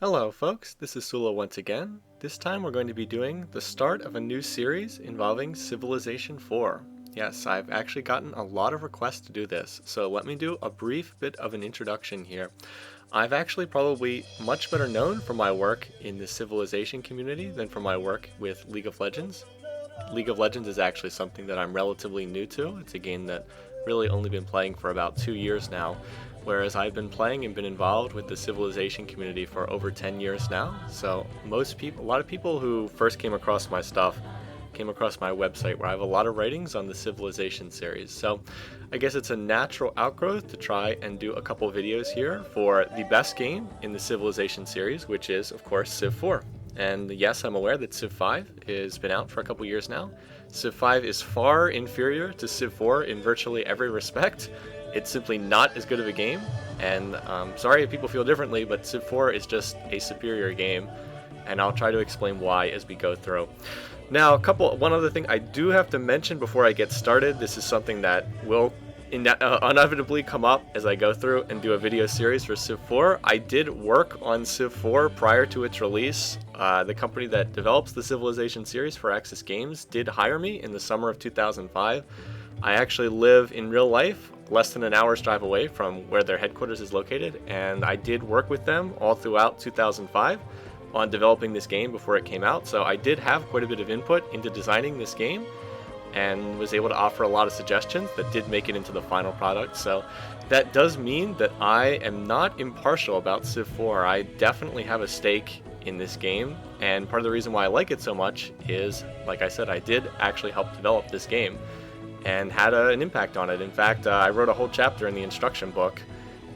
Hello folks, this is Sullla once again. This time we're going to be doing the start of a new series involving Civilization 4. Yes, I've actually gotten a lot of requests to do this, so let me do a brief bit of an introduction here. I've actually probably much better known for my work in the Civilization community than for my work with League of Legends. League of Legends is actually something that I'm relatively new to. It's a game that really only been playing for about 2 years now, whereas I've been playing and been involved with the Civilization community for over 10 years now. So a lot of people who first came across my stuff came across my website where I have a lot of writings on the Civilization series. So I guess it's a natural outgrowth to try and do a couple videos here for the best game in the Civilization series, which is of course Civ 4. And yes, I'm aware that Civ 5 has been out for a couple years now. Civ 5 is far inferior to Civ 4 in virtually every respect. It's simply not as good of a game, and sorry if people feel differently, but Civ 4 is just a superior game, and I'll try to explain why as we go through. Now, one other thing I do have to mention before I get started. This is something that will inevitably come up as I go through and do a video series for Civ 4. I did work on Civ 4 prior to its release. The company that develops the Civilization series for Axis Games did hire me in the summer of 2005. I actually live in real life less than an hour's drive away from where their headquarters is located, and I did work with them all throughout 2005 on developing this game before it came out, so I did have quite a bit of input into designing this game and was able to offer a lot of suggestions that did make it into the final product. So that does mean that I am not impartial about Civ 4. I definitely have a stake in this game, and part of the reason why I like it so much is, like I said, I did actually help develop this game and had an impact on it. In fact, I wrote a whole chapter in the instruction book,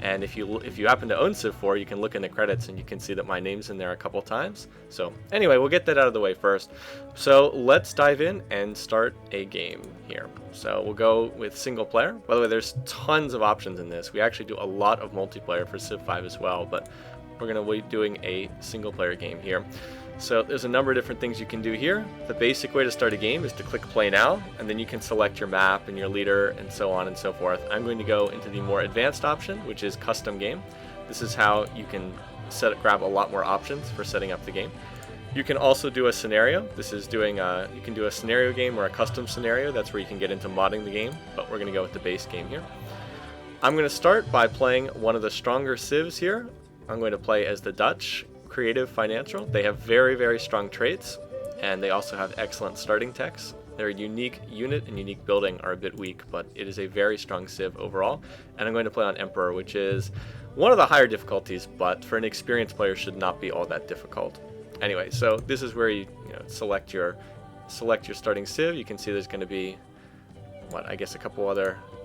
and if you happen to own Civ 4, you can look in the credits and you can see that my name's in there a couple times. So anyway, we'll get that out of the way first. So let's dive in and start a game here. So we'll go with single player. By the way, there's tons of options in this. We actually do a lot of multiplayer for Civ 5 as well, but we're going to be doing a single player game here. So there's a number of different things you can do here. The basic way to start a game is to click play now, and then you can select your map and your leader and so on and so forth. I'm going to go into the more advanced option, which is custom game. This is how you can grab a lot more options for setting up the game. You can also do a scenario. This is you can do a scenario game or a custom scenario. That's where you can get into modding the game, but we're going to go with the base game here. I'm going to start by playing one of the stronger civs here. I'm going to play as the Dutch. Creative Financial. They have very, very strong traits, and they also have excellent starting techs. Their unique unit and unique building are a bit weak, but it is a very strong civ overall. And I'm going to play on Emperor, which is one of the higher difficulties, but for an experienced player should not be all that difficult. Anyway, so this is where you select your starting civ. You can see there's going to be I guess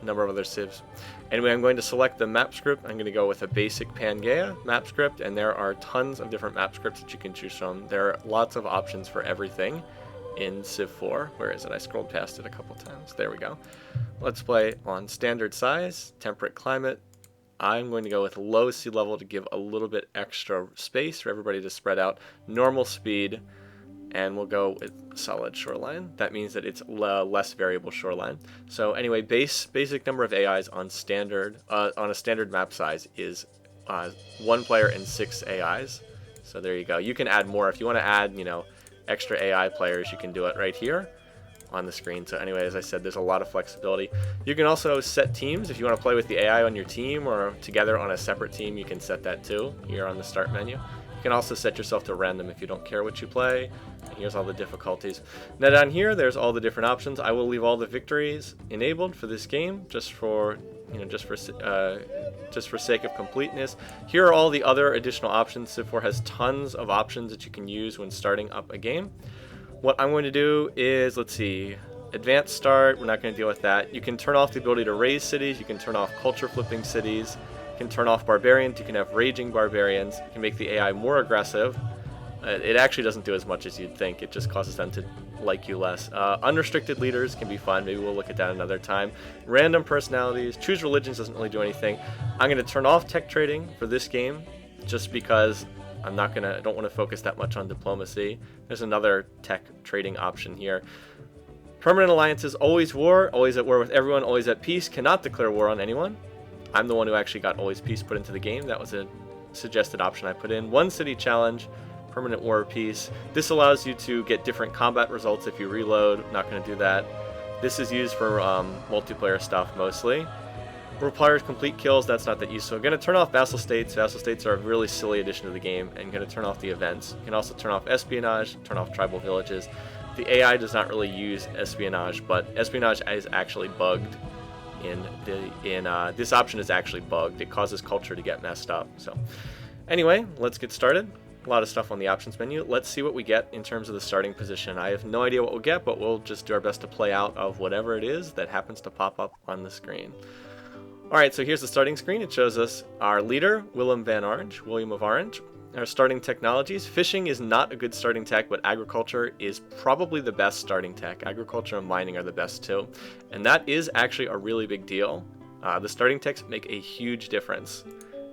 number of other civs. Anyway, I'm going to select the map script. I'm going to go with a basic Pangaea map script, and there are tons of different map scripts that you can choose from. There are lots of options for everything in Civ 4. Where is it? I scrolled past it a couple times. There we go. Let's play on standard size, temperate climate. I'm going to go with low sea level to give a little bit extra space for everybody to spread out. Normal speed. And we'll go with solid shoreline. That means that it's less variable shoreline. So anyway, basic number of AIs on a standard map size is 1 player and 6 AIs. So there you go. You can add more if you want to add, extra AI players. You can do it right here on the screen. So anyway, as I said, there's a lot of flexibility. You can also set teams if you want to play with the AI on your team or together on a separate team. You can set that too here on the start menu. You can also set yourself to random if you don't care what you play. And here's all the difficulties. Now down here, there's all the different options. I will leave all the victories enabled for this game, just for sake of completeness. Here are all the other additional options. Civ 4 has tons of options that you can use when starting up a game. What I'm going to do is, let's see, advanced start. We're not going to deal with that. You can turn off the ability to raise cities. You can turn off culture flipping cities. You can turn off barbarians. You can have raging barbarians. You can make the AI more aggressive. It actually doesn't do as much as you'd think. It just causes them to like you less. Unrestricted leaders can be fun. Maybe we'll look at that another time. Random personalities. Choose religions doesn't really do anything. I'm going to turn off tech trading for this game just because I don't want to focus that much on diplomacy. There's another tech trading option here. Permanent alliances, always war, always at war with everyone, always at peace, cannot declare war on anyone. I'm the one who actually got always peace put into the game. That was a suggested option I put in. 1 city challenge, permanent war peace. This allows you to get different combat results if you reload. Not going to do that. This is used for multiplayer stuff mostly. Requires complete kills. That's not that useful. I'm going to turn off vassal states. Vassal states are a really silly addition to the game, and going to turn off the events. You can also turn off espionage, turn off tribal villages. The AI does not really use espionage, but espionage is actually bugged. This option is actually bugged. It causes culture to get messed up. So anyway, let's get started. A lot of stuff on the options menu. Let's see what we get in terms of the starting position. I have no idea what we'll get, but we'll just do our best to play out of whatever it is that happens to pop up on the screen. Alright, so here's the starting screen. It shows us our leader, Willem van Orange, William of Orange. Our starting technologies. Fishing is not a good starting tech, but agriculture is probably the best starting tech. Agriculture and mining are the best too. And that is actually a really big deal. The starting techs make a huge difference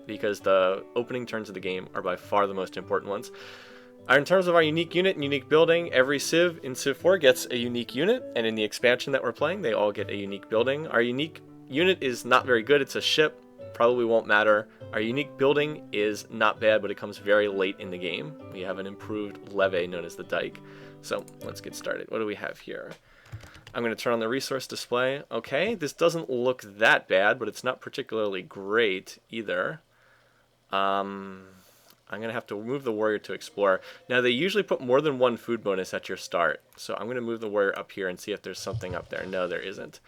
because the opening turns of the game are by far the most important ones. In terms of our unique unit and unique building, every Civ in Civ 4 gets a unique unit, and in the expansion that we're playing, they all get a unique building. Our unique unit is not very good. It's a ship. Probably won't matter. Our unique building is not bad, but it comes very late in the game. We have an improved levee known as the dike. So let's get started. What do we have here? I'm going to turn on the resource display. Okay, this doesn't look that bad, but it's not particularly great either. I'm going to have to move the warrior to explore. Now, they usually put more than 1 food bonus at your start. So I'm going to move the warrior up here and see if there's something up there. No, there isn't.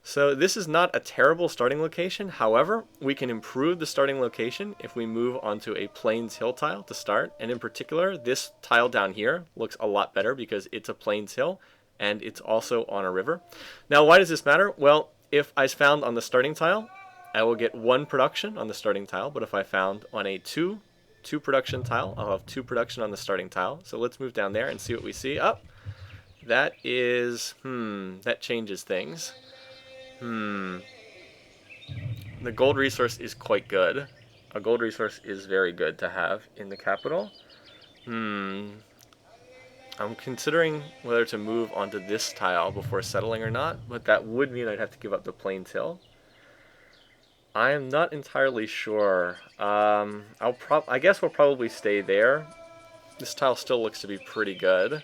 So this is not a terrible starting location. However, we can improve the starting location if we move onto a plains hill tile to start. And in particular, this tile down here looks a lot better because it's a plains hill and it's also on a river. Now, why does this matter? Well, if I found on the starting tile, I will get 1 production on the starting tile. But if I found on a 2 production tile, I'll have 2 production on the starting tile. So let's move down there and see what we see. Oh, that is, that changes things. The gold resource is quite good. A gold resource is very good to have in the capital. I'm considering whether to move onto this tile before settling or not, but that would mean I'd have to give up the plains hill. I am not entirely sure. I guess we'll probably stay there. This tile still looks to be pretty good.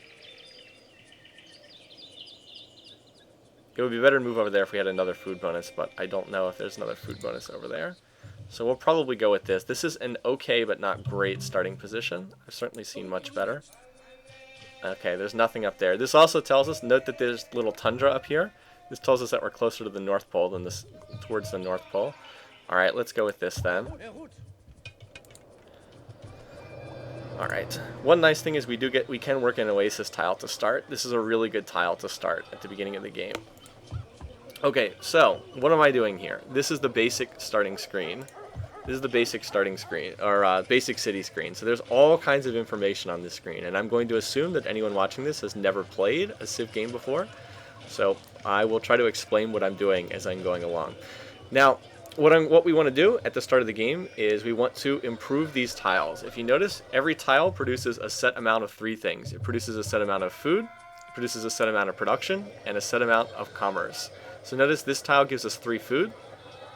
It would be better to move over there if we had another food bonus, but I don't know if there's another food bonus over there. So we'll probably go with this. This is an okay but not great starting position. I've certainly seen much better. Okay, there's nothing up there. This also tells us, note that there's little tundra up here. This tells us that we're closer to the North Pole than this, towards the North Pole. Alright, let's go with this then. Alright, one nice thing is we can work an Oasis tile to start. This is a really good tile to start at the beginning of the game. Okay, so what am I doing here? This is the basic starting screen. This is the basic starting screen, or basic city screen. So there's all kinds of information on this screen, and I'm going to assume that anyone watching this has never played a Civ game before. So I will try to explain what I'm doing as I'm going along. Now, what we want to do at the start of the game is we want to improve these tiles. If you notice, every tile produces a set amount of 3 things. It produces a set amount of food, it produces a set amount of production, and a set amount of commerce. So notice this tile gives us 3 food,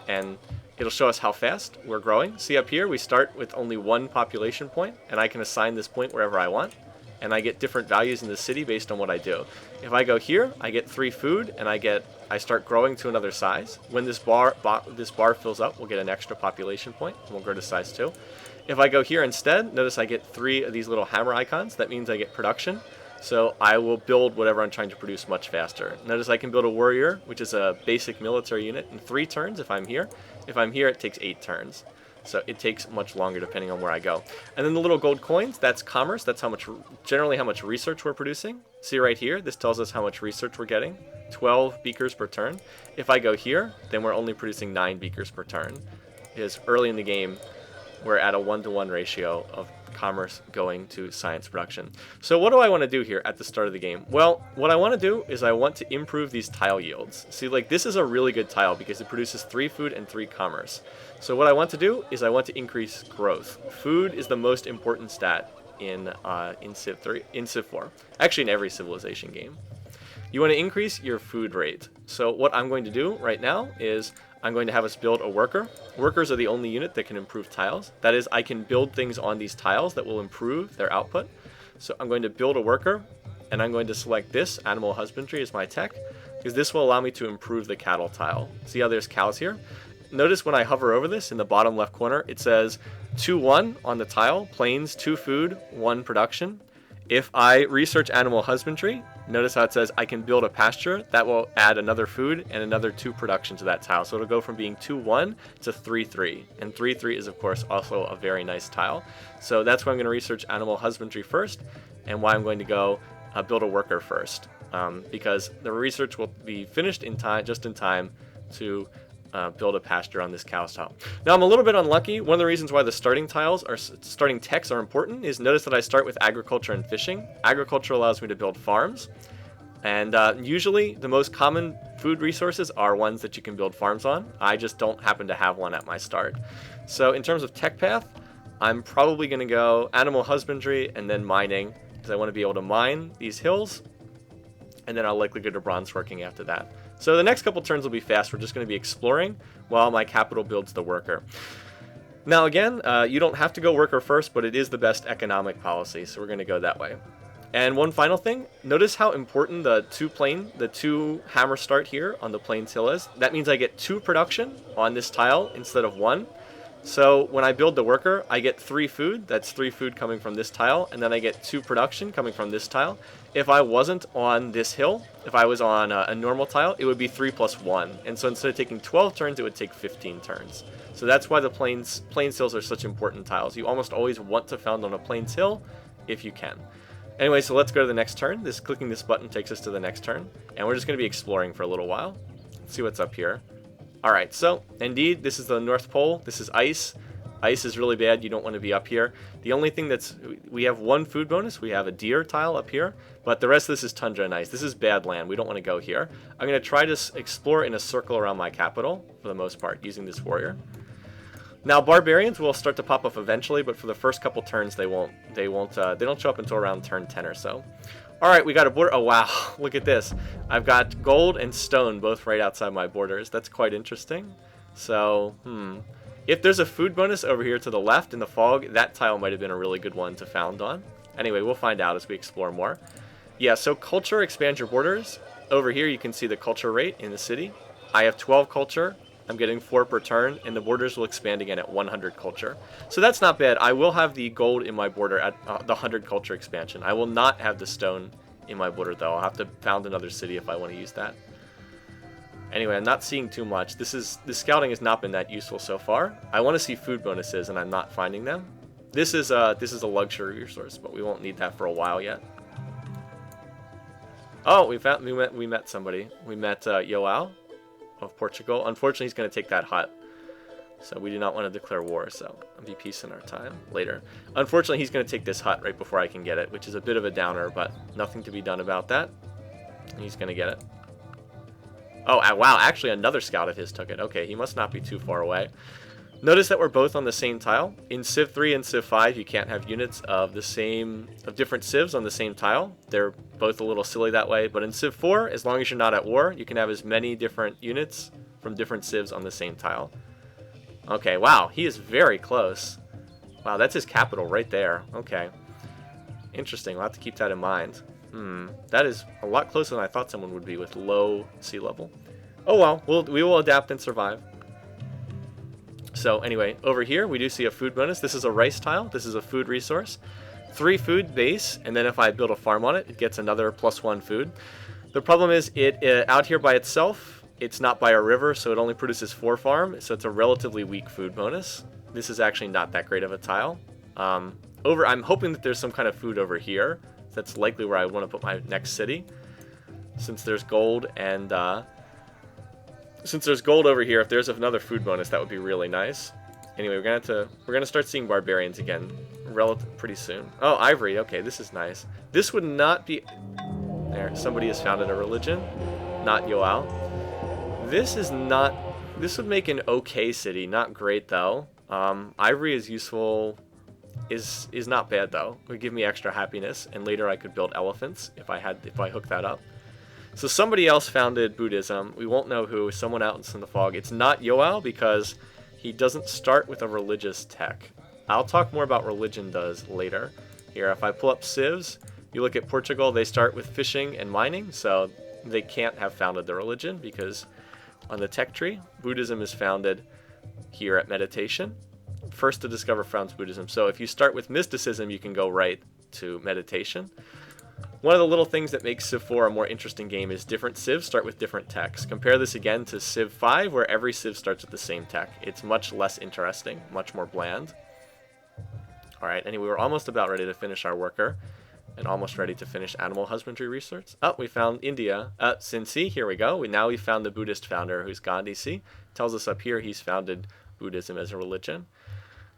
and it'll show us how fast we're growing. See up here, we start with only 1 population point, and I can assign this point wherever I want. And I get different values in the city based on what I do. If I go here, I get 3 food, and I start growing to another size. When this bar fills up, we'll get an extra population point, and we'll grow to size 2. If I go here instead, notice I get 3 of these little hammer icons. That means I get production. So I will build whatever I'm trying to produce much faster. Notice I can build a warrior, which is a basic military unit, in 3 turns if I'm here. If I'm here, it takes 8 turns. So it takes much longer depending on where I go. And then the little gold coins, that's commerce. That's generally how much research we're producing. See right here, this tells us how much research we're getting. 12 beakers per turn. If I go here, then we're only producing 9 beakers per turn. Because early in the game, we're at a 1-to-1 ratio of commerce going to science production. So what do I want to do here at the start of the game? Well, what I want to do is I want to improve these tile yields. See, like this is a really good tile because it produces 3 food and 3 commerce. So what I want to do is I want to increase growth. Food is the most important stat in Civ 4. Actually, in every civilization game. You want to increase your food rate. So what I'm going to do right now is I'm going to have us build a worker. Workers are the only unit that can improve tiles. That is, I can build things on these tiles that will improve their output. So I'm going to build a worker, and I'm going to select this, animal husbandry, as my tech, because this will allow me to improve the cattle tile. See how there's cows here? Notice when I hover over this, in the bottom left corner, it says 2-1 on the tile, plains, 2 food, 1 production. If I research animal husbandry, notice how it says I can build a pasture. That will add another food and another 2 production to that tile. So it'll go from being 2-1 to 3-3. And 3-3 is, of course, also a very nice tile. So that's why I'm going to research animal husbandry first, and why I'm going to go build a worker first. Because the research will be finished in time, just in time to build a pasture on this cow's tile. Now I'm a little bit unlucky. One of the reasons why the starting techs are important is notice that I start with agriculture and fishing. Agriculture allows me to build farms, and usually the most common food resources are ones that you can build farms on. I just don't happen to have one at my start. So in terms of tech path, I'm probably going to go animal husbandry and then mining, because I want to be able to mine these hills, and then I'll likely go to bronze working after that. So the next couple turns will be fast. We're just going to be exploring while my capital builds the worker. Now again, you don't have to go worker first, but it is the best economic policy, so we're going to go that way. And one final thing, notice how important the 2 hammer start here on the plains hill is. That means I get 2 production on this tile instead of 1. So when I build the worker, I get 3 food. That's 3 food coming from this tile, and then I get 2 production coming from this tile. If I wasn't on this hill, if I was on a normal tile, it would be 3 plus 1. And so instead of taking 12 turns, it would take 15 turns. So that's why the plains hills are such important tiles. You almost always want to found on a plains hill if you can. Anyway, so let's go to the next turn. Clicking this button takes us to the next turn, and we're just going to be exploring for a little while. Let's see what's up here. Alright, so indeed, this is the North Pole. This is ice. Ice is really bad. You don't want to be up here. The only thing we have 1 food bonus. We have a deer tile up here, but the rest of this is tundra and ice. This is bad land. We don't want to go here. I'm going to try to explore in a circle around my capital for the most part using this warrior. Now barbarians will start to pop up eventually, but for the first couple turns they don't show up until around turn 10 or so. Alright, we got a border. Oh wow, look at this. I've got gold and stone both right outside my borders. That's quite interesting. So, if there's a food bonus over here to the left in the fog, that tile might have been a really good one to found on. Anyway, we'll find out as we explore more. Yeah, so culture expands your borders. Over here you can see the culture rate in the city. I have 12 culture. I'm getting 4 per turn, and the borders will expand again at 100 culture. So that's not bad. I will have the gold in my border at the 100 culture expansion. I will not have the stone in my border, though. I'll have to found another city if I want to use that. Anyway, I'm not seeing too much. The scouting has not been that useful so far. I want to see food bonuses, and I'm not finding them. This is a luxury resource, but we won't need that for a while yet. Oh, we met somebody. We met Joao of Portugal. Unfortunately, he's going to take that hut. So we do not want to declare war, so I'll be peace in our time later. Unfortunately, he's going to take this hut right before I can get it, which is a bit of a downer, but nothing to be done about that. He's going to get it. Oh, wow, actually another scout of his took it. Okay, he must not be too far away. Notice that we're both on the same tile. In Civ 3 and Civ 5, you can't have units of different civs on the same tile. They're both a little silly that way, but in Civ 4, as long as you're not at war, you can have as many different units from different civs on the same tile. Okay, wow, he is very close. Wow, that's his capital right there. Okay. Interesting, we'll have to keep that in mind. That is a lot closer than I thought someone would be with low sea level. Oh well, we will adapt and survive. So anyway, over here we do see a food bonus. This is a rice tile. This is a food resource. 3 food base, and then if I build a farm on it, it gets another +1 food. The problem is out here by itself, it's not by a river, so it only produces 4 farm, so it's a relatively weak food bonus. This is actually not that great of a tile. I'm hoping that there's some kind of food over here. That's likely where I want to put my next city, since there's gold and since there's gold over here. If there's another food bonus, that would be really nice. Anyway, we're gonna start seeing barbarians again pretty soon. Oh, ivory. Okay, this is nice. This would not be there. Somebody has founded a religion, not Yoao. This would make an okay city, not great though. Ivory is useful. Is not bad though. It would give me extra happiness, and later I could build elephants if I hook that up. So somebody else founded Buddhism. We won't know who. Someone out in the fog. It's not Yoao because he doesn't start with a religious tech. I'll talk more about religion does later. Here, if I pull up civs, you look at Portugal, they start with fishing and mining, so they can't have founded the religion because on the tech tree, Buddhism is founded here at meditation. First to discover founds Buddhism. So if you start with mysticism, you can go right to meditation. One of the little things that makes Civ 4 a more interesting game is different civs start with different techs. Compare this again to Civ 5, where every civ starts with the same tech. It's much less interesting, much more bland. Alright, anyway, we're almost about ready to finish our worker, and almost ready to finish animal husbandry research. Oh, we found India. Sinsi, here we go. Now we found the Buddhist founder, who's Gandhi. See, tells us up here he's founded Buddhism as a religion.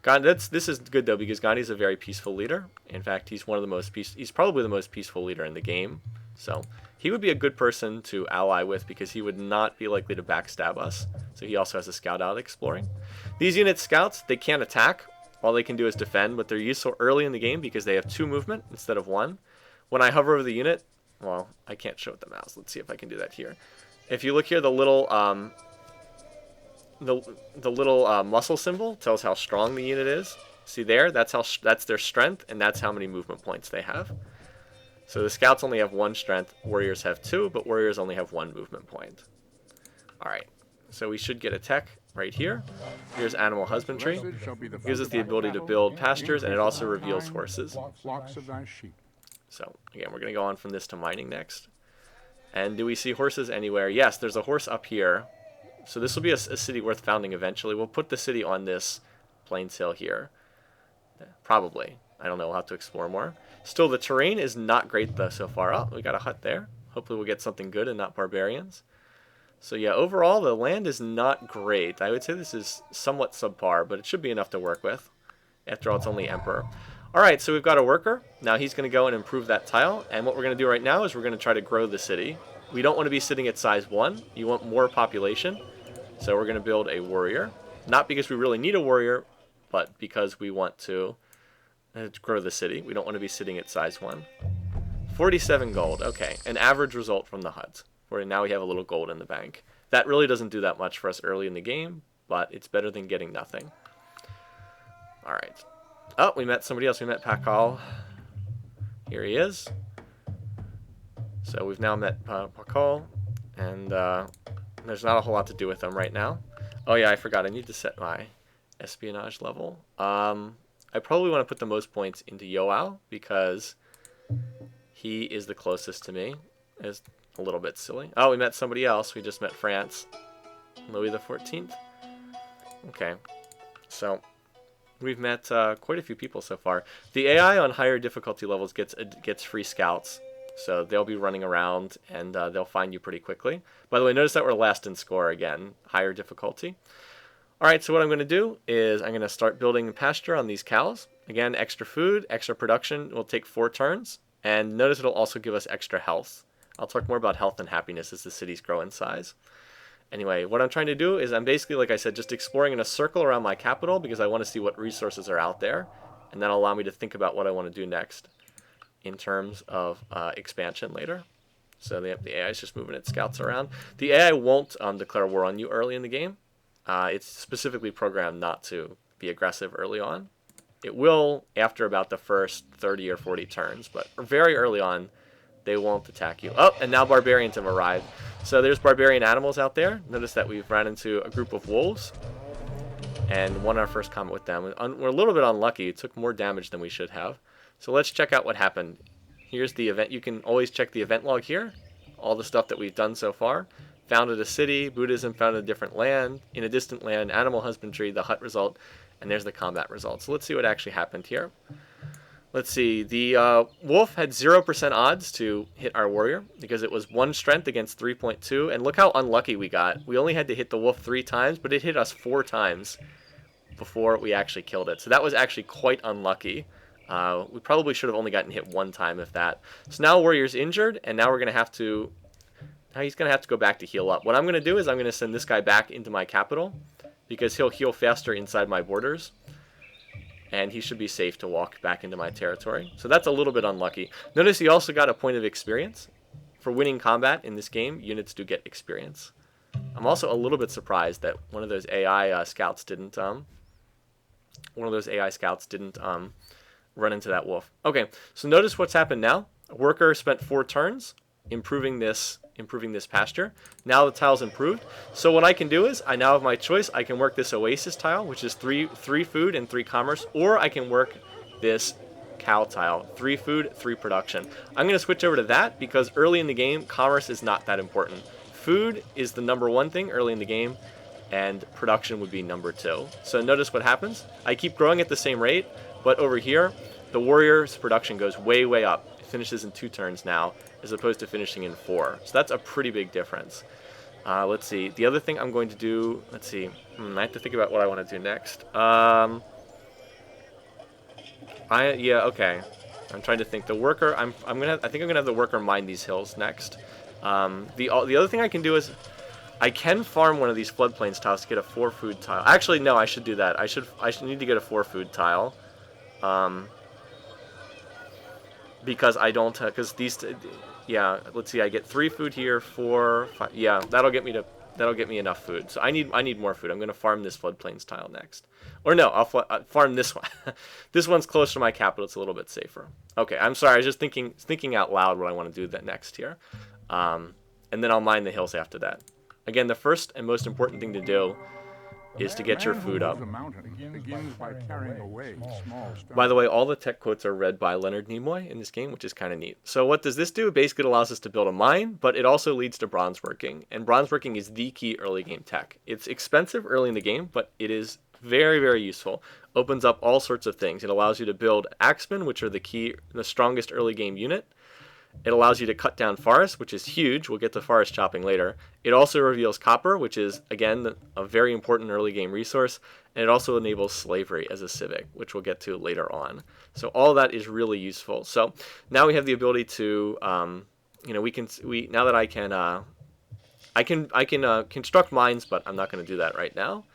This is good though because Gandhi's a very peaceful leader. In fact, he's he's probably the most peaceful leader in the game. So he would be a good person to ally with because he would not be likely to backstab us. So he also has a scout out exploring. These unit scouts, they can't attack. All they can do is defend, but they're useful early in the game because they have 2 movement instead of 1. When I hover over the unit, well, I can't show it the mouse. Let's see if I can do that here. If you look here, the little muscle symbol tells how strong the unit is. See there? That's their strength, and that's how many movement points they have. So the scouts only have 1 strength, warriors have 2, but warriors only have 1 movement point. Alright, so we should get a tech right here. Here's animal husbandry. Gives us the ability to build pastures, and it also reveals horses. So again, we're going to go on from this to mining next. And do we see horses anywhere? Yes, there's a horse up here. So this will be a city worth founding eventually. We'll put the city on this plains hill here. Probably. I don't know. We'll have to explore more. Still, the terrain is not great though so far. Oh, we got a hut there. Hopefully we'll get something good and not barbarians. So yeah, overall the land is not great. I would say this is somewhat subpar, but it should be enough to work with. After all, it's only Emperor. Alright, so we've got a worker. Now he's going to go and improve that tile. And what we're going to do right now is we're going to try to grow the city. We don't want to be sitting at size 1. You want more population. So we're going to build a warrior. Not because we really need a warrior, but because we want to grow the city. We don't want to be sitting at size 1. 47 gold. Okay, an average result from the hut. Where now we have a little gold in the bank. That really doesn't do that much for us early in the game, but it's better than getting nothing. Alright. Oh, we met somebody else. We met Pakal. Here he is. So we've now met Pakal, and there's not a whole lot to do with him right now. Oh yeah, I forgot. I need to set my espionage level. I probably want to put the most points into Yoao because he is the closest to me. It's a little bit silly. Oh, we met somebody else. We just met France. Louis the 14th. Okay. So we've met quite a few people so far. The AI on higher difficulty levels gets free scouts. So they'll be running around and they'll find you pretty quickly. By the way, notice that we're last in score again. Higher difficulty. Alright, so what I'm going to do is I'm going to start building pasture on these cows. Again, extra food, extra production will take 4 turns. And notice it'll also give us extra health. I'll talk more about health and happiness as the cities grow in size. Anyway, what I'm trying to do is I'm basically, like I said, just exploring in a circle around my capital because I want to see what resources are out there. And that'll allow me to think about what I want to do next in terms of expansion later. So the AI is just moving its scouts around. The AI won't declare war on you early in the game. It's specifically programmed not to be aggressive early on. It will after about the first 30 or 40 turns, but very early on, they won't attack you. Oh, and now barbarians have arrived. So there's barbarian animals out there. Notice that we've ran into a group of wolves and won our first combat with them. We're a little bit unlucky. It took more damage than we should have. So let's check out what happened. Here's the event. You can always check the event log here. All the stuff that we've done so far. Founded a city. Buddhism founded a different land. In a distant land. Animal husbandry. The hut result. And there's the combat result. So let's see what actually happened here. Let's see. The wolf had 0% odds to hit our warrior because it was 1 strength against 3.2. And look how unlucky we got. We only had to hit the wolf 3 times, but it hit us 4 times before we actually killed it. So that was actually quite unlucky. We probably should have only gotten hit 1 time, if that. So now warrior's injured, and now we're going to have to... Now he's going to have to go back to heal up. What I'm going to do is I'm going to send this guy back into my capital because he'll heal faster inside my borders. And he should be safe to walk back into my territory. So that's a little bit unlucky. Notice he also got a point of experience. for winning combat in this game, units do get experience. I'm also a little bit surprised that one of those AI scouts didn't run into that wolf. Okay, so notice what's happened now. A worker spent 4 turns improving this pasture. Now the tile's improved. So what I can do is I now have my choice. I can work this oasis tile, which is 3 food and 3 commerce, or I can work this cow tile, 3 food, 3 production. I'm going to switch over to that because early in the game, commerce is not that important. Food is the number 1 thing early in the game, and production would be number 2. So notice what happens. I keep growing at the same rate, but over here, the warrior's production goes way, way up. It finishes in 2 turns now, as opposed to finishing in 4. So that's a pretty big difference. Let's see. The other thing I'm going to do, let's see. I have to think about what I want to do next. Yeah, okay. I'm trying to think. The worker, I think I'm gonna have the worker mine these hills next. The other thing I can do is I can farm one of these floodplains tiles to get a 4 food tile. Actually, no, I should do that. I should need to get a 4 food tile. Because I don't, because these, yeah, let's see, I get 3 food here, 4, 5, yeah, that'll get me enough food. So I need more food. I'm gonna farm this floodplains tile next, or no, I'll farm this one. This one's closer to my capital. It's a little bit safer. Okay, I'm sorry. I was just thinking out loud what I want to do that next here, and then I'll mine the hills after that. Again, the first and most important thing to do is to get your food up. By the way, all the tech quotes are read by Leonard Nimoy in this game, which is kind of neat. So what does this do? Basically, it allows us to build a mine, but it also leads to bronze working. And bronze working is the key early game tech. It's expensive early in the game, but it is very, very useful. Opens up all sorts of things. It allows you to build axemen, which are the strongest early game unit. It allows you to cut down forests, which is huge. We'll get to forest chopping later. It also reveals copper, which is, again, a very important early game resource. And it also enables slavery as a civic, which we'll get to later on. So all of that is really useful. So now we have the ability to, now that I can construct mines, but I'm not going to do that right now.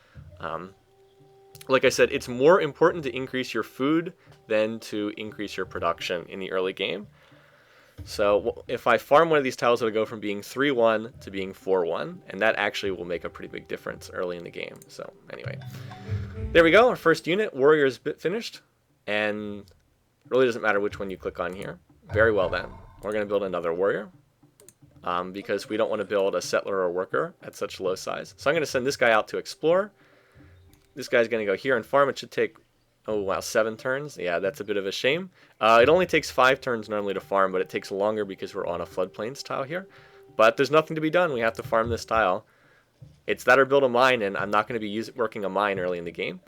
Like I said, it's more important to increase your food than to increase your production in the early game. So if I farm one of these tiles, it'll go from being 3-1 to being 4-1, and that actually will make a pretty big difference early in the game. So anyway, there we go. Our first unit, warrior, is finished, and it really doesn't matter which one you click on here. Very well then. We're going to build another warrior because we don't want to build a settler or worker at such low size. So I'm going to send this guy out to explore. This guy's going to go here and farm. It should take, oh wow, 7 turns. Yeah, that's a bit of a shame. It only takes 5 turns normally to farm, but it takes longer because we're on a floodplains tile here. But there's nothing to be done. We have to farm this tile. It's that or build a mine, and I'm not going to be working a mine early in the game.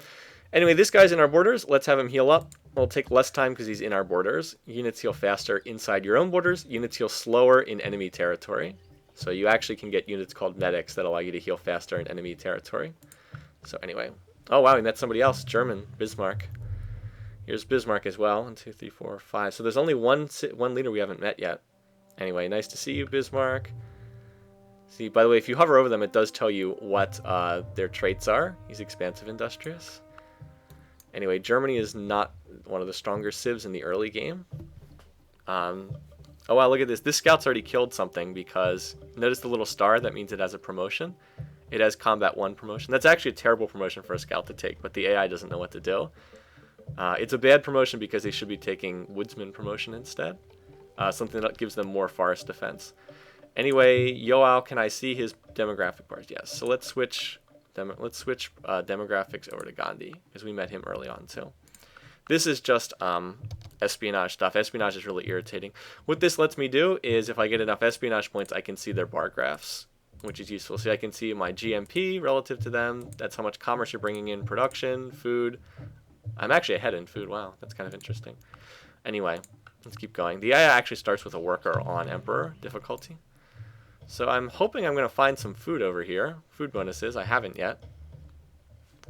Anyway, this guy's in our borders. Let's have him heal up. It'll take less time because he's in our borders. Units heal faster inside your own borders. Units heal slower in enemy territory. So you actually can get units called medics that allow you to heal faster in enemy territory. So anyway. Oh wow, we met somebody else. German, Bismarck. Here's Bismarck as well. 1, 2, 3, 4, 5. So there's only one leader we haven't met yet. Anyway, nice to see you, Bismarck. See, by the way, if you hover over them, it does tell you what their traits are. He's expansive, industrious. Anyway, Germany is not one of the stronger civs in the early game. Oh wow, look at this. This scout's already killed something because notice the little star. That means it has a promotion. It has combat 1 promotion. That's actually a terrible promotion for a scout to take, but the AI doesn't know what to do. It's a bad promotion because they should be taking woodsman promotion instead. Something that gives them more forest defense. Anyway, Yoao, can I see his demographic bars? Yes. So let's switch demographics over to Gandhi because we met him early on too. This is just espionage stuff. Espionage is really irritating. What this lets me do is if I get enough espionage points, I can see their bar graphs, which is useful. See, I can see my GMP relative to them. That's how much commerce you're bringing in, production, food. I'm actually ahead in food. Wow, that's kind of interesting. Anyway, let's keep going. The AI actually starts with a worker on Emperor difficulty. So I'm hoping I'm going to find some food over here. Food bonuses. I haven't yet.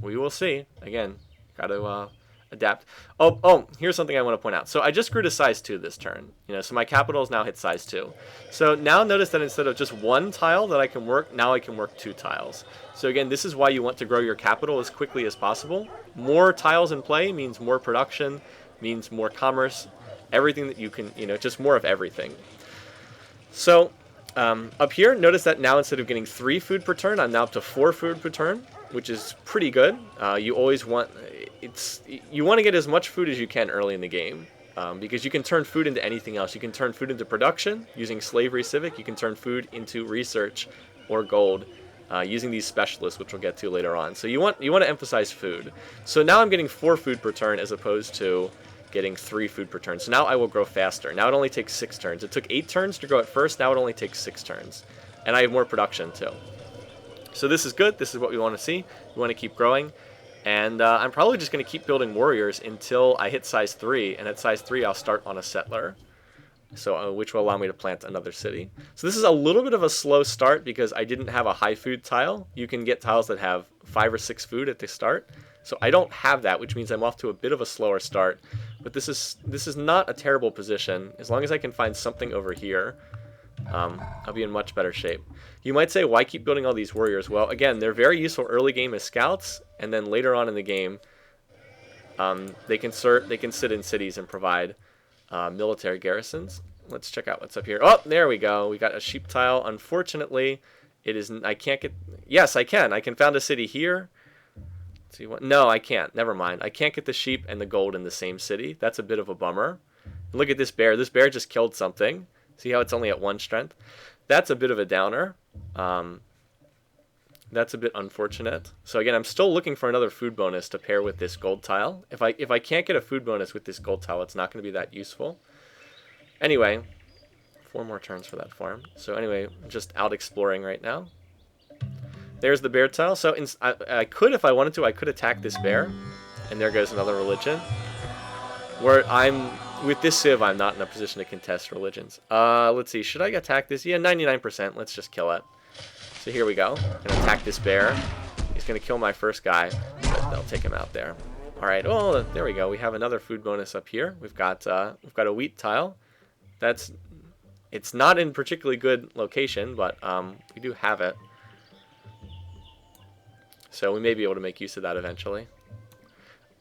We will see. Again, got to adapt. Oh, here's something I want to point out. So I just grew to size 2 this turn. So my capital has now hit size 2. So now notice that instead of just 1 tile that I can work, now I can work 2 tiles. So again, this is why you want to grow your capital as quickly as possible. More tiles in play means more production, means more commerce, everything that you can, just more of everything. So up here, notice that now instead of getting 3 food per turn, I'm now up to 4 food per turn, which is pretty good. You always want you want to get as much food as you can early in the game, because you can turn food into anything else. You can turn food into production using slavery civic. You can turn food into research or gold using these specialists, which we'll get to later on. So you want to emphasize food. So now I'm getting 4 food per turn as opposed to getting 3 food per turn. So now I will grow faster. Now it only takes 6 turns. It took 8 turns to grow at first. Now it only takes 6 turns. And I have more production too. So this is good. This is what we want to see. We want to keep growing. And I'm probably just going to keep building warriors until I hit size 3. And at size 3, I'll start on a settler. So which will allow me to plant another city. So this is a little bit of a slow start because I didn't have a high food tile. You can get tiles that have 5 or 6 food at the start. So I don't have that, which means I'm off to a bit of a slower start. But this is not a terrible position. As long as I can find something over here, I'll be in much better shape. You might say, why keep building all these warriors? Well, again, they're very useful early game as scouts, and then later on in the game, they can sit in cities and provide military garrisons. Let's check out what's up here. Oh, there we go. We got a sheep tile. Unfortunately, I can't get... Yes, I can. I can found a city here. See what? No, I can't. Never mind. I can't get the sheep and the gold in the same city. That's a bit of a bummer. Look at this bear. This bear just killed something. See how it's only at 1 strength? That's a bit of a downer. That's a bit unfortunate. So again, I'm still looking for another food bonus to pair with this gold tile. If I can't get a food bonus with this gold tile, it's not going to be that useful. Anyway, 4 more turns for that farm. So anyway, I'm just out exploring right now. There's the bear tile. So I could, if I wanted to, I could attack this bear. And there goes another religion. With this civ, I'm not in a position to contest religions. Let's see. Should I attack this? Yeah, 99%. Let's just kill it. So here we go. I'm going to attack this bear. He's going to kill my first guy. But they'll take him out there. All right. Oh, there we go. We have another food bonus up here. We've got a wheat tile. It's not in particularly good location, but we do have it. So we may be able to make use of that eventually.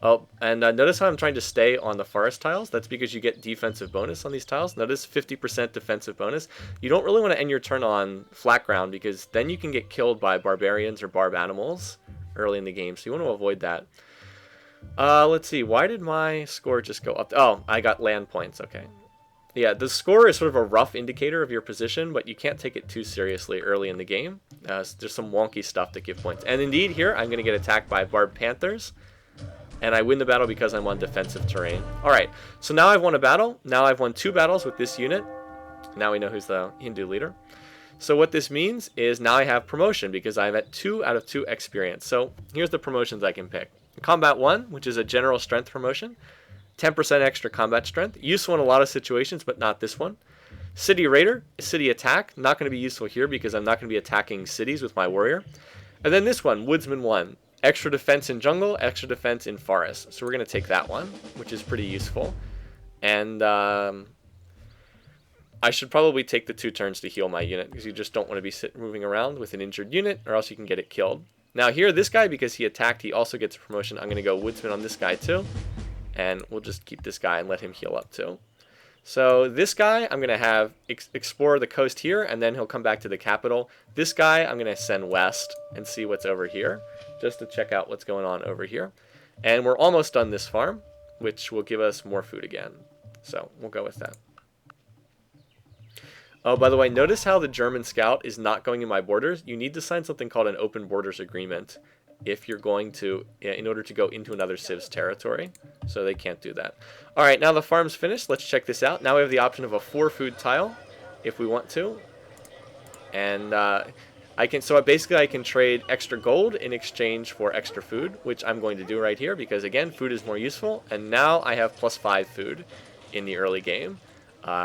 Oh, and notice how I'm trying to stay on the forest tiles. That's because you get defensive bonus on these tiles. Notice 50% defensive bonus. You don't really want to end your turn on flat ground because then you can get killed by barbarians or barb animals early in the game. So you want to avoid that. Let's see. Why did my score just go up? Oh, I got land points. Okay. Yeah, the score is sort of a rough indicator of your position, but you can't take it too seriously early in the game. There's some wonky stuff that give points. And indeed, here, I'm going to get attacked by barbed panthers. And I win the battle because I'm on defensive terrain. Alright, so now I've won a battle. Now I've won 2 battles with this unit. Now we know who's the Hindu leader. So what this means is now I have promotion because I'm at 2 out of 2 experience. So here's the promotions I can pick. Combat 1, which is a general strength promotion. 10% extra combat strength. Useful in a lot of situations, but not this one. City Raider, city attack. Not going to be useful here because I'm not going to be attacking cities with my warrior. And then this one, Woodsman 1. Extra defense in jungle, extra defense in forest. So we're going to take that one, which is pretty useful. And I should probably take the 2 turns to heal my unit because you just don't want to be moving around with an injured unit or else you can get it killed. Now here, this guy, because he attacked, he also gets a promotion. I'm going to go Woodsman on this guy too. And we'll just keep this guy and let him heal up too. So this guy, I'm going to have explore the coast here, and then he'll come back to the capital. This guy, I'm going to send west and see what's over here, just to check out what's going on over here. And we're almost done this farm, which will give us more food again. So we'll go with that. Oh, by the way, notice how the German scout is not going in my borders. You need to sign something called an open borders agreement if you're going to, in order to go into another civ's territory. So they can't do that. All right, now the farm's finished. Let's check this out. Now we have the option of a 4 food tile if we want to. And I can trade extra gold in exchange for extra food, which I'm going to do right here because, again, food is more useful. And now I have +5 food in the early game.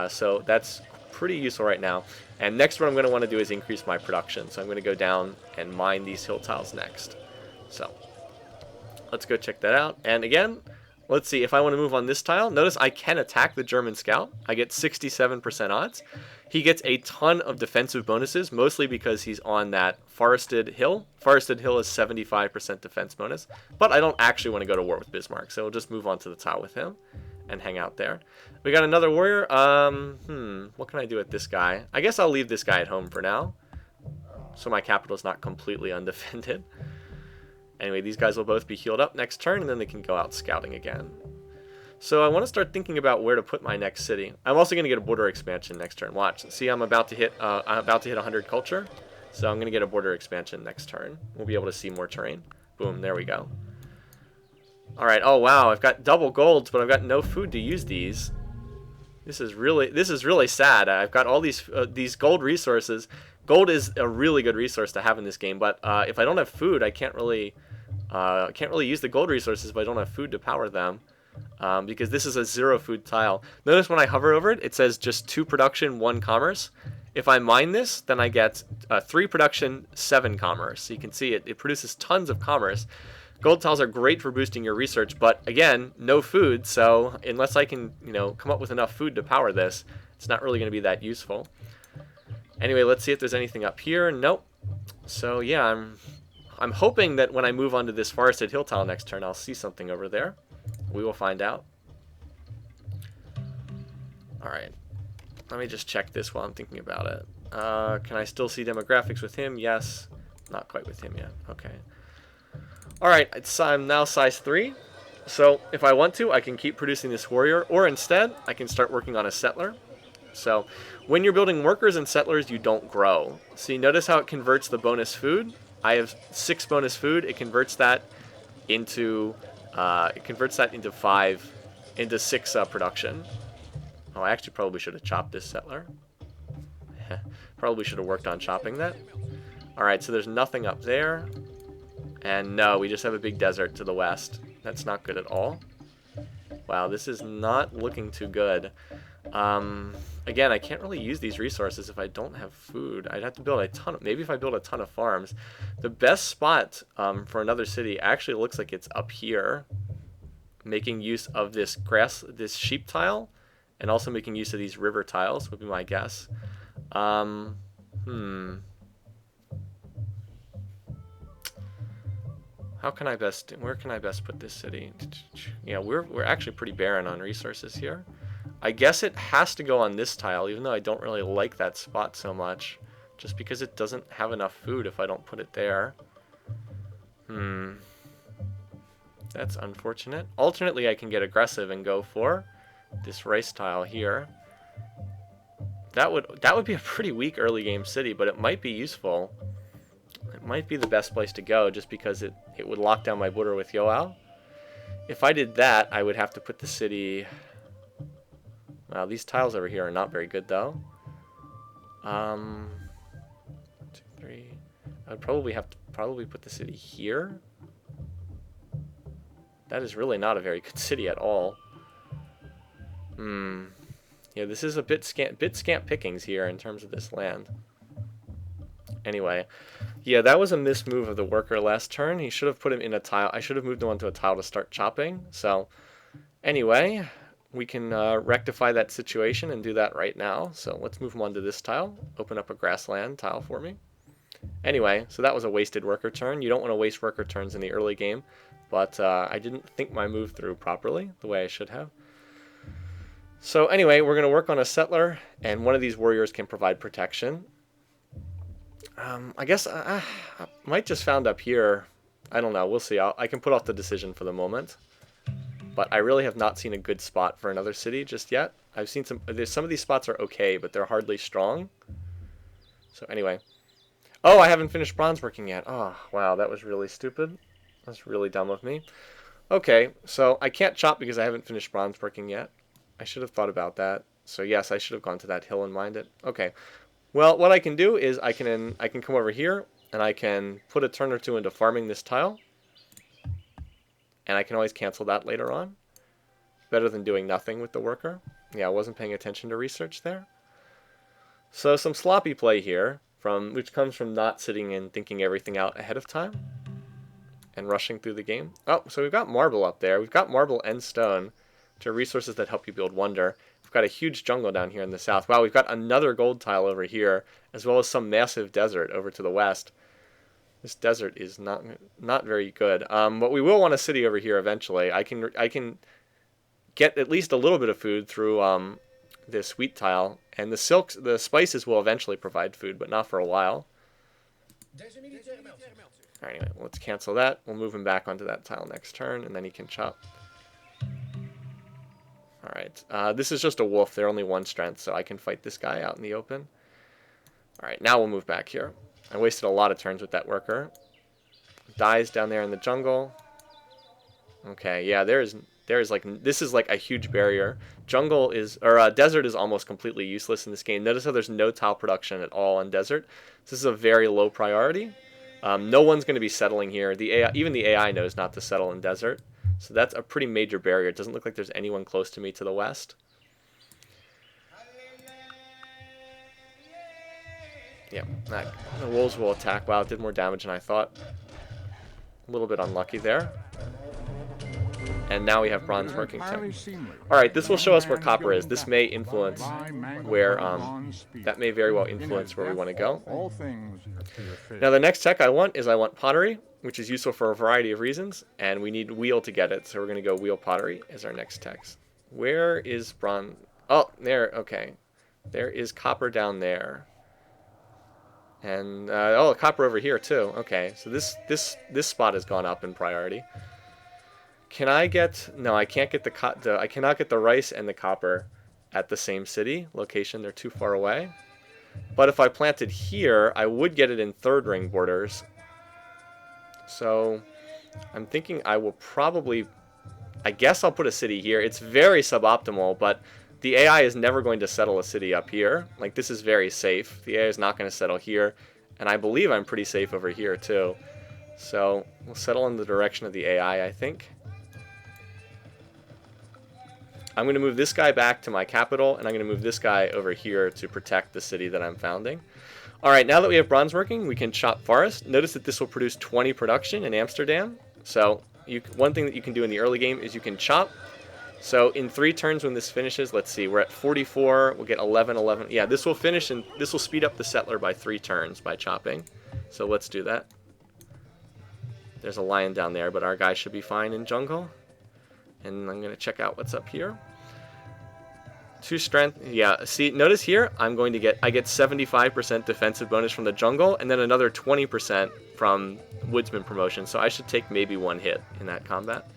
So that's pretty useful right now. And next what I'm going to want to do is increase my production. So I'm going to go down and mine these hill tiles next. So let's go check that out. And again, let's see if I want to move on this tile. Notice I can attack the German scout. I get 67% odds. He gets a ton of defensive bonuses, mostly because he's on that forested hill. Forested hill is 75% defense bonus. But I don't actually want to go to war with Bismarck, so we'll just move on to the tile with him. and hang out there. We got another warrior. What can I do with this guy? I guess I'll leave this guy at home for now, so my capital's not completely undefended. Anyway, these guys will both be healed up next turn, and then they can go out scouting again. So I want to start thinking about where to put my next city. I'm also going to get a border expansion next turn. Watch. See, I'm about to hit 100 culture, so I'm going to get a border expansion next turn. We'll be able to see more terrain. Boom, there we go. All right. Oh wow, I've got double golds, but I've got no food to use these. This is really sad. I've got all these gold resources. Gold is a really good resource to have in this game, but if I don't have food, I can't really use the gold resources if I don't have food to power them, because this is a 0 food tile. Notice when I hover over it, it says just 2 production, 1 commerce. If I mine this, then I get 3 production, 7 commerce. So you can see it produces tons of commerce. Gold tiles are great for boosting your research, but again, no food, so unless I can, come up with enough food to power this, it's not really going to be that useful. Anyway, let's see if there's anything up here. Nope. So yeah, I'm hoping that when I move onto this forested hill tile next turn, I'll see something over there. We will find out. All right. Let me just check this while I'm thinking about it. Can I still see demographics with him? Yes. Not quite with him yet. Okay. Alright, I'm now size 3. So if I want to, I can keep producing this warrior, or instead, I can start working on a settler. So when you're building workers and settlers, you don't grow. See, notice how it converts the bonus food? I have 6 bonus food. It converts that into 6 production. Oh, I actually probably should have chopped this settler. Probably should have worked on chopping that. Alright, so there's nothing up there. And no, we just have a big desert to the west. That's not good at all. Wow, this is not looking too good. Again, I can't really use these resources if I don't have food. I'd have to build a ton of, maybe if I build a ton of farms. The best spot for another city actually looks like it's up here, making use of this sheep tile, and also making use of these river tiles would be my guess. Where can I best put this city? Yeah, we're actually pretty barren on resources here. I guess it has to go on this tile, even though I don't really like that spot so much, just because it doesn't have enough food if I don't put it there. That's unfortunate. Alternately, I can get aggressive and go for this rice tile here. That would be a pretty weak early game city, but it might be useful. It might be the best place to go just because it would lock down my border with Yoao. If I did that, I would have to put the city... Wow, these tiles over here are not very good though. 1, 2, 3. I'd probably have to put the city here. That is really not a very good city at all. Yeah, this is a bit scant pickings here in terms of this land. Anyway, yeah, that was a mismove of the worker last turn. He should have put him in a tile. I should have moved him onto a tile to start chopping. So, anyway, we can rectify that situation and do that right now. So let's move him onto this tile. Open up a grassland tile for me. Anyway, so that was a wasted worker turn. You don't want to waste worker turns in the early game, but I didn't think my move through properly the way I should have. So anyway, we're going to work on a settler, and one of these warriors can provide protection. I guess I might just found up here. I don't know. We'll see. I can put off the decision for the moment. But I really have not seen a good spot for another city just yet. I've seen some of these spots are okay, but they're hardly strong. So anyway. Oh, I haven't finished bronze working yet. Oh, wow. That was really stupid. That's really dumb of me. Okay, so I can't chop because I haven't finished bronze working yet. I should have thought about that. So yes, I should have gone to that hill and mined it. Okay. Well, what I can do is I can come over here and I can put a turn or two into farming this tile. And I can always cancel that later on. Better than doing nothing with the worker. Yeah, I wasn't paying attention to research there. So some sloppy play here, which comes from not sitting and thinking everything out ahead of time. And rushing through the game. Oh, so we've got marble up there. We've got marble and stone, which are resources that help you build wonder. We've got a huge jungle down here in the south. Wow, we've got another gold tile over here, as well as some massive desert over to the west. This desert is not very good. But we will want a city over here eventually. I can get at least a little bit of food through this wheat tile. And the spices will eventually provide food, but not for a while. Alright, anyway, let's cancel that. We'll move him back onto that tile next turn, and then he can chop. Alright, this is just a wolf. They're only 1 strength, so I can fight this guy out in the open. Alright, now we'll move back here. I wasted a lot of turns with that worker. Dies down there in the jungle. Okay, yeah, there's like, this is like a huge barrier. Desert is almost completely useless in this game. Notice how there's no tile production at all on desert. This is a very low priority. No one's going to be settling here. Even the AI knows not to settle in desert. So that's a pretty major barrier. It doesn't look like there's anyone close to me to the west. Yeah, the wolves will attack. Wow, it did more damage than I thought. A little bit unlucky there. And now we have bronze working too. Alright, this will show us where copper is. This may influence where, that may very well influence where we want to go. Now the next tech I want pottery, which is useful for a variety of reasons, and we need wheel to get it, so we're going to go wheel pottery as our next tech. Where is bronze? Oh, there, okay. There is copper down there. And, oh, copper over here too. Okay, so this spot has gone up in priority. Can I get... No, I can't get I cannot get the rice and the copper at the same city location. They're too far away. But if I planted here, I would get it in 3rd ring borders. So I'm thinking I will probably... I guess I'll put a city here. It's very suboptimal, but the AI is never going to settle a city up here. Like, this is very safe. The AI is not going to settle here. And I believe I'm pretty safe over here, too. So we'll settle in the direction of the AI, I think. I'm going to move this guy back to my capital, and I'm going to move this guy over here to protect the city that I'm founding. Alright, now that we have bronze working, we can chop forest. Notice that this will produce 20 production in Amsterdam. So one thing that you can do in the early game is you can chop. So in 3 turns when this finishes, let's see, we're at 44, we'll get 11, 11. Yeah, this will finish, and this will speed up the settler by 3 turns by chopping. So let's do that. There's a lion down there, but our guy should be fine in jungle. And I'm going to check out what's up here. 2 strength. Yeah, see, notice here, I get 75% defensive bonus from the jungle, and then another 20% from woodsman promotion. So I should take maybe 1 hit in that combat.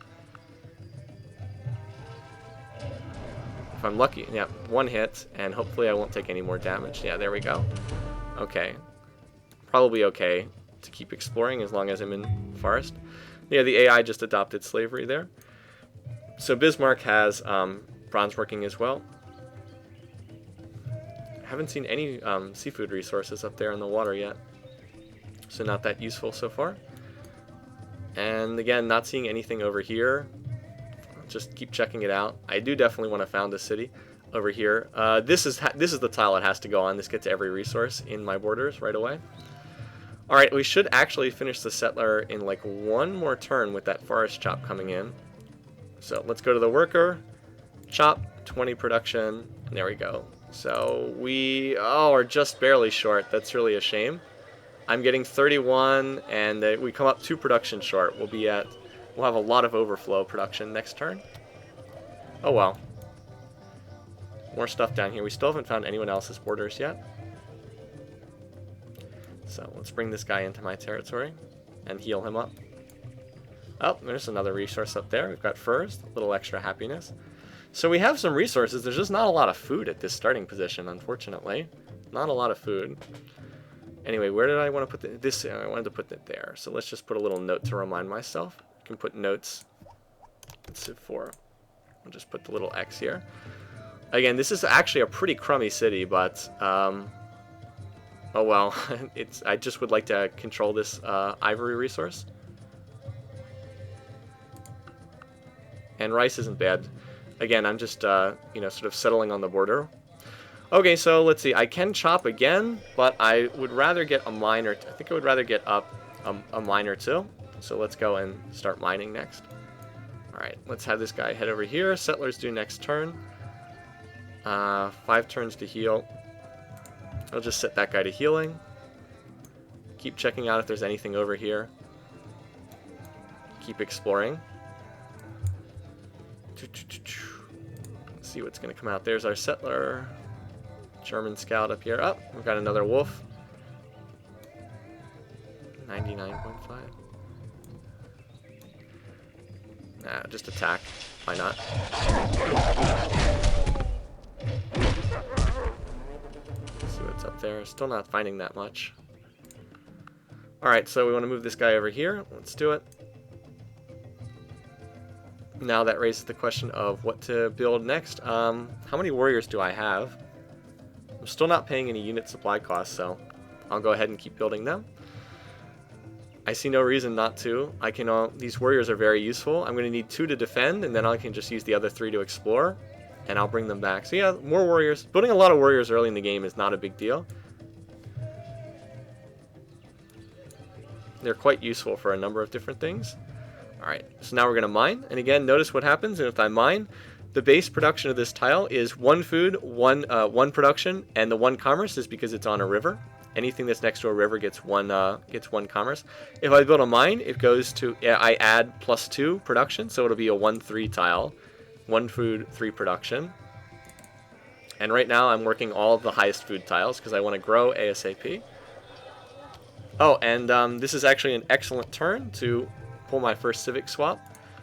If I'm lucky, yeah, 1 hit, and hopefully I won't take any more damage. Yeah, there we go. Okay. Probably okay to keep exploring as long as I'm in forest. Yeah, the AI just adopted slavery there. So Bismarck has bronze working as well. Haven't seen any seafood resources up there in the water yet. So not that useful so far. And again, not seeing anything over here. Just keep checking it out. I do definitely want to found a city over here. This is the tile it has to go on. This gets every resource in my borders right away. Alright, we should actually finish the settler in like 1 more turn with that forest chop coming in. So let's go to the worker. Chop, 20 production. And there we go. So we are just barely short. That's really a shame. I'm getting 31, and we come up 2 production short. We'll have a lot of overflow production next turn. Oh well. More stuff down here. We still haven't found anyone else's borders yet. So let's bring this guy into my territory and heal him up. Oh, there's another resource up there. We've got furs, a little extra happiness. So we have some resources. There's just not a lot of food at this starting position, unfortunately. Not a lot of food. Anyway, where did I want to put this? I wanted to put it there. So let's just put a little note to remind myself. I can put notes. Let's see, 4. I'll just put the little X here. Again, this is actually a pretty crummy city, but oh well. I just would like to control this ivory resource. And rice isn't bad. Again, I'm just sort of settling on the border. Okay, so let's see. I can chop again, but I would rather get a mine, or I think I would rather get up a mine or 2. So let's go and start mining next. Alright, let's have this guy head over here. Settlers do next turn. 5 turns to heal. I'll just set that guy to healing. Keep checking out if there's anything over here. Keep exploring. see what's going to come out. There's our settler. German scout up here. Oh, we've got another wolf. 99.5. Nah, just attack. Why not? Let's see what's up there. Still not finding that much. Alright, so we want to move this guy over here. Let's do it. Now that raises the question of what to build next. How many warriors do I have? I'm still not paying any unit supply costs, so I'll go ahead and keep building them. I see no reason not to. I can. These warriors are very useful. I'm going to need 2 to defend, and then I can just use the other 3 to explore, and I'll bring them back. So yeah, more warriors. Building a lot of warriors early in the game is not a big deal. They're quite useful for a number of different things. Alright, so now we're going to mine. And again, notice what happens. And if I mine, the base production of this tile is 1 food, 1 production, and the 1 commerce is because it's on a river. Anything that's next to a river gets one commerce. If I build a mine, it goes to, I add +2 production, so it'll be a 1-3 tile. 1 food, 3 production. And right now I'm working all of the highest food tiles because I want to grow ASAP. Oh, and this is actually an excellent turn to pull my first civic swap.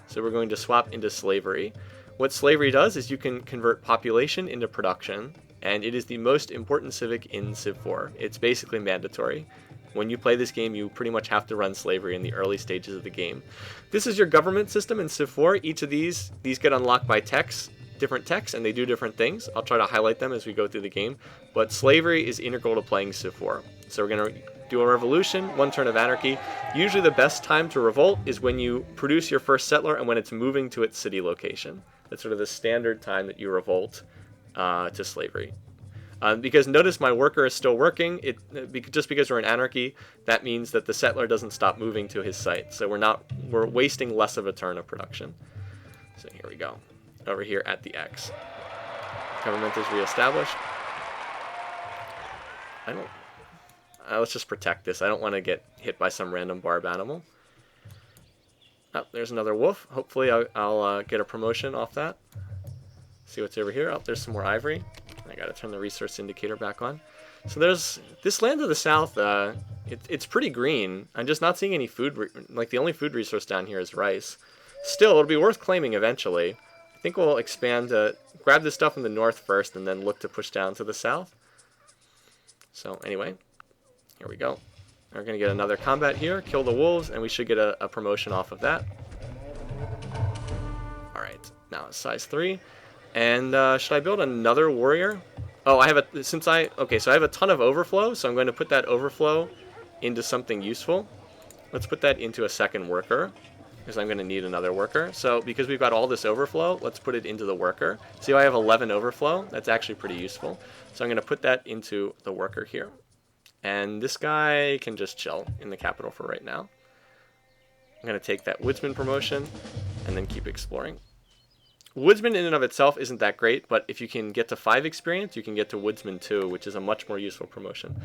So we're going to swap into slavery. What slavery does is you can convert population into production, and it is the most important civic in Civ 4. It's basically mandatory. When you play this game, you pretty much have to run slavery in the early stages of the game. This is your government system in Civ 4. Each of these get unlocked by techs, different techs, and they do different things. I'll try to highlight them as we go through the game, but slavery is integral to playing Civ 4. So we're going to do a revolution, 1 turn of anarchy. Usually the best time to revolt is when you produce your first settler and when it's moving to its city location. That's sort of the standard time that you revolt to slavery. Because notice my worker is still working. Just because we're in anarchy, that means that the settler doesn't stop moving to his site. So we're wasting less of a turn of production. So here we go. Over here at the X. Government is reestablished. Let's just protect this. I don't want to get hit by some random barb animal. Oh, there's another wolf. Hopefully I'll get a promotion off that. See what's over here. Oh, there's some more ivory. I gotta turn the resource indicator back on. So there's this land to the south. It's pretty green. I'm just not seeing any food. Like the only food resource down here is rice. Still, it'll be worth claiming eventually. I think we'll expand. Grab this stuff in the north first, and then look to push down to the south. So anyway, here we go. We're gonna get another combat here. Kill the wolves, and we should get a promotion off of that. All right, now it's size 3. And should I build another warrior? Oh, I have so I have a ton of overflow, so I'm going to put that overflow into something useful. Let's put that into a second worker, because I'm going to need another worker. So because we've got all this overflow, let's put it into the worker. See how I have 11 overflow? That's actually pretty useful. So I'm going to put that into the worker here. And this guy can just chill in the capital for right now. I'm going to take that woodsman promotion and then keep exploring. Woodsman in and of itself isn't that great, but if you can get to 5 experience, you can get to Woodsman 2, which is a much more useful promotion.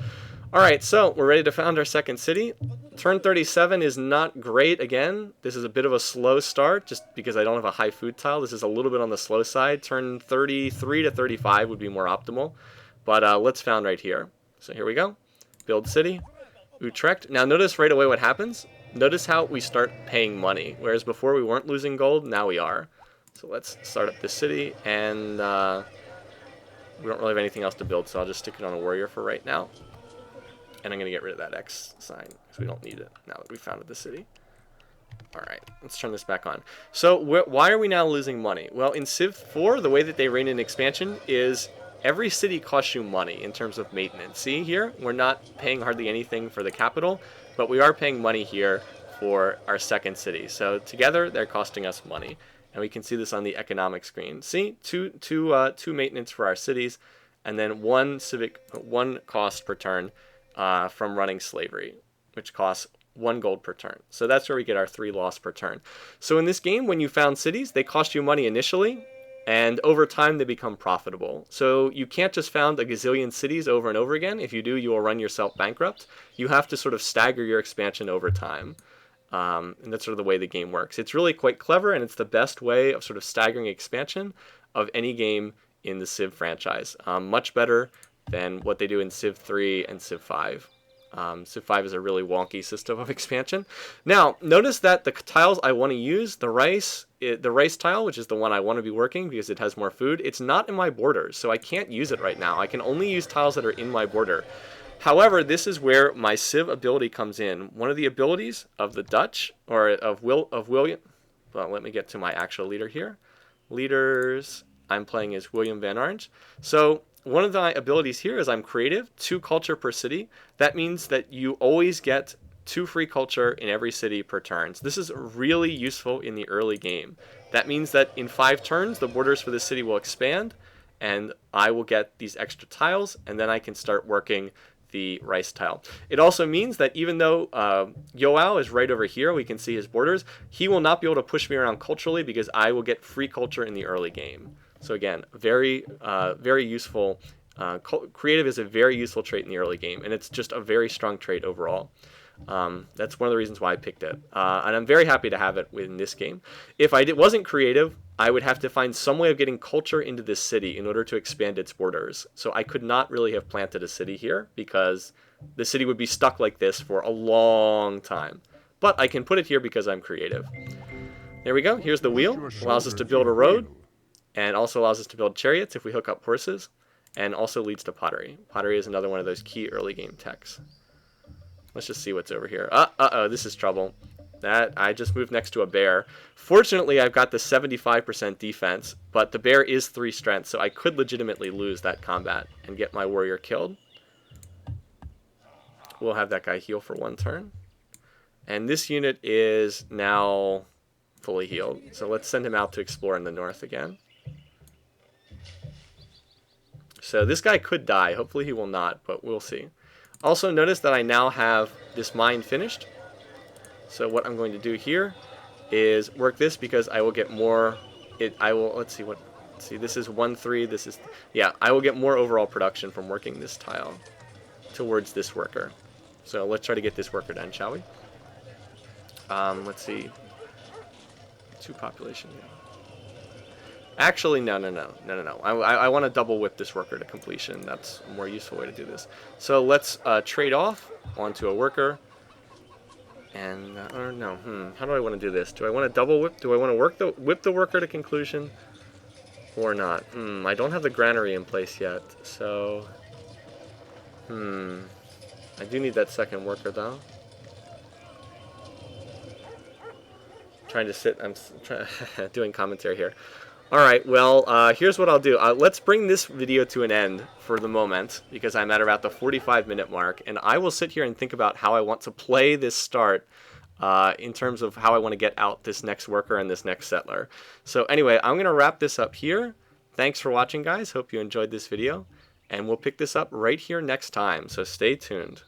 Alright, so we're ready to found our second city. Turn 37 is not great again. This is a bit of a slow start, just because I don't have a high food tile. This is a little bit on the slow side. Turn 33 to 35 would be more optimal. But let's found right here. So here we go. Build city. Utrecht. Now notice right away what happens. Notice how we start paying money. Whereas before we weren't losing gold, now we are. So let's start up this city, and we don't really have anything else to build, so I'll just stick it on a warrior for right now. And I'm going to get rid of that X sign, because we don't need it now that we founded the city. Alright, let's turn this back on. So why are we now losing money? Well, in Civ 4, the way that they rein in expansion is every city costs you money in terms of maintenance. See here, we're not paying hardly anything for the capital, but we are paying money here for our second city. So together, they're costing us money. And we can see this on the economic screen. See, two maintenance for our cities, and then one cost per turn from running slavery, which costs 1 gold per turn. So that's where we get our 3 loss per turn. So in this game, when you found cities, they cost you money initially, and over time they become profitable. So you can't just found a gazillion cities over and over again. If you do, you will run yourself bankrupt. You have to sort of stagger your expansion over time. And that's sort of the way the game works. It's really quite clever, and it's the best way of sort of staggering expansion. of any game in the Civ franchise. Much better than what they do in Civ 3 and Civ 5. Civ 5 is a really wonky system of expansion. Now, notice that the tiles I want to use, the rice tile, which is the one I want to be working because it has more food, it's not in my borders, so I can't use it right now. I can only use tiles that are in my border. However, this is where my Civ ability comes in. One of the abilities of the Dutch, or of William, well, let me get to my actual leader here. Leaders, I'm playing as Willem van Orange. So one of my abilities here is I'm creative, 2 culture per city. That means that you always get 2 free culture in every city per turn. So this is really useful in the early game. That means that in 5 turns, the borders for the city will expand, and I will get these extra tiles, and then I can start working the rice tile. It also means that even though Yoao is right over here, we can see his borders, he will not be able to push me around culturally because I will get free culture in the early game. So again, very useful. Creative is a very useful trait in the early game, and it's just a very strong trait overall. That's one of the reasons why I picked it. And I'm very happy to have it in this game. If I wasn't creative, I would have to find some way of getting culture into this city in order to expand its borders. So I could not really have planted a city here because the city would be stuck like this for a long time. But I can put it here because I'm creative. There we go. Here's the wheel. Allows us to build a road, and also allows us to build chariots if we hook up horses, and also leads to pottery. Pottery is another one of those key early game techs. Let's just see what's over here. Uh-oh, this is trouble. That I just moved next to a bear. Fortunately, I've got the 75% defense, but the bear is 3 strength, so I could legitimately lose that combat and get my warrior killed. We'll have that guy heal for 1 turn. And this unit is now fully healed, so let's send him out to explore in the north again. So this guy could die. Hopefully he will not, but we'll see. Also notice that I now have this mine finished. So what I'm going to do here is work this because I will get more. Let's see, this is 1-3. This is, yeah, I will get more overall production from working this tile towards this worker. So let's try to get this worker done, shall we? Let's see. 2 population. Actually, no. I want to double whip this worker to completion. That's a more useful way to do this. So let's trade off onto a worker. And, or no, how do I want to do this? Do I want to double whip? Do I want to whip the worker to conclusion? Or not? I don't have the granary in place yet. So, I do need that second worker, though. Trying to sit, I'm doing commentary here. Alright, well, here's what I'll do. Let's bring this video to an end for the moment, because I'm at about the 45-minute mark, and I will sit here and think about how I want to play this start in terms of how I want to get out this next worker and this next settler. So anyway, I'm going to wrap this up here. Thanks for watching, guys. Hope you enjoyed this video, and we'll pick this up right here next time, so stay tuned.